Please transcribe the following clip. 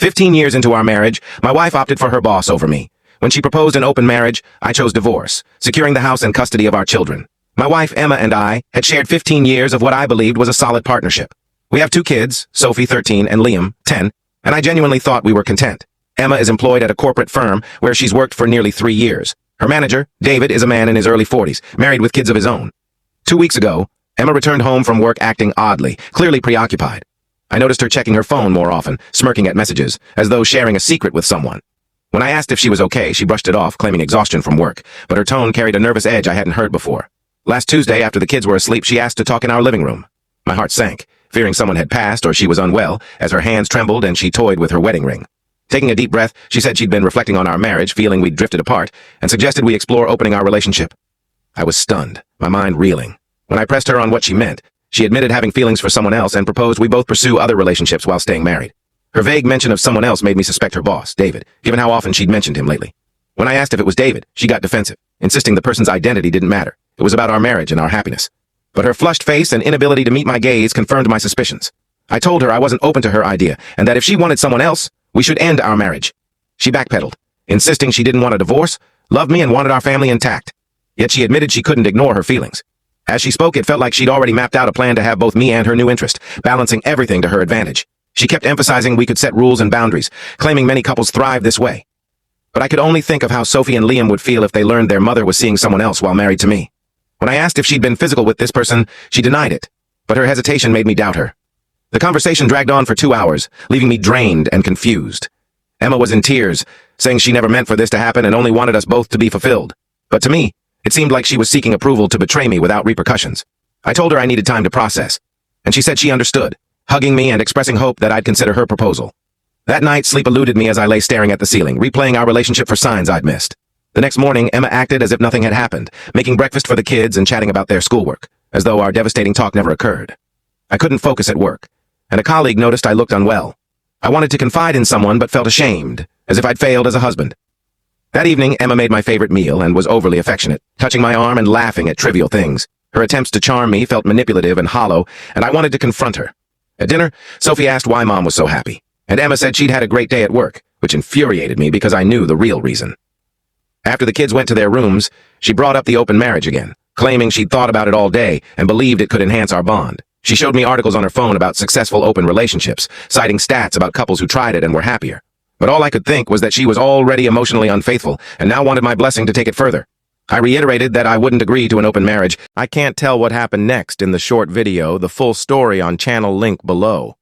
15 years into our marriage, my wife opted for her boss over me. When she proposed an open marriage, I chose divorce, securing the house and custody of our children. My wife, Emma, and I had shared 15 years of what I believed was a solid partnership. We have 2 kids, Sophie, 13, and Liam, 10, and I genuinely thought we were content. Emma is employed at a corporate firm where she's worked for nearly 3 years. Her manager, David, is a man in his early 40s, married with kids of his own. 2 weeks ago, Emma returned home from work acting oddly, clearly preoccupied. I noticed her checking her phone more often, smirking at messages, as though sharing a secret with someone. When I asked if she was okay, she brushed it off, claiming exhaustion from work, but her tone carried a nervous edge I hadn't heard before. Last Tuesday, after the kids were asleep, she asked to talk in our living room. My heart sank, fearing someone had passed or she was unwell, as her hands trembled and she toyed with her wedding ring. Taking a deep breath, she said she'd been reflecting on our marriage, feeling we'd drifted apart, and suggested we explore opening our relationship. I was stunned, my mind reeling. When I pressed her on what she meant, she admitted having feelings for someone else and proposed we both pursue other relationships while staying married. Her vague mention of someone else made me suspect her boss, David, given how often she'd mentioned him lately. When I asked if it was David, she got defensive, insisting the person's identity didn't matter. It was about our marriage and our happiness. But her flushed face and inability to meet my gaze confirmed my suspicions. I told her I wasn't open to her idea, and that if she wanted someone else, we should end our marriage. She backpedaled, insisting she didn't want a divorce, loved me, and wanted our family intact. Yet she admitted she couldn't ignore her feelings. As she spoke, it felt like she'd already mapped out a plan to have both me and her new interest, balancing everything to her advantage. She kept emphasizing we could set rules and boundaries, claiming many couples thrive this way. But I could only think of how Sophie and Liam would feel if they learned their mother was seeing someone else while married to me. When I asked if she'd been physical with this person, she denied it, but her hesitation made me doubt her. The conversation dragged on for 2 hours, leaving me drained and confused. Emma was in tears, saying she never meant for this to happen and only wanted us both to be fulfilled. But to me, it seemed like she was seeking approval to betray me without repercussions. I told her I needed time to process, and she said she understood, hugging me and expressing hope that I'd consider her proposal. That night, sleep eluded me as I lay staring at the ceiling, replaying our relationship for signs I'd missed. The next morning, Emma acted as if nothing had happened, making breakfast for the kids and chatting about their schoolwork, as though our devastating talk never occurred. I couldn't focus at work, and a colleague noticed I looked unwell. I wanted to confide in someone but felt ashamed, as if I'd failed as a husband. That evening, Emma made my favorite meal and was overly affectionate, touching my arm and laughing at trivial things. Her attempts to charm me felt manipulative and hollow, and I wanted to confront her. At dinner, Sophie asked why Mom was so happy, and Emma said she'd had a great day at work, which infuriated me because I knew the real reason. After the kids went to their rooms, she brought up the open marriage again, claiming she'd thought about it all day and believed it could enhance our bond. She showed me articles on her phone about successful open relationships, citing stats about couples who tried it and were happier. But all I could think was that she was already emotionally unfaithful and now wanted my blessing to take it further. I reiterated that I wouldn't agree to an open marriage. I can't tell what happened next in the short video, the full story on channel link below.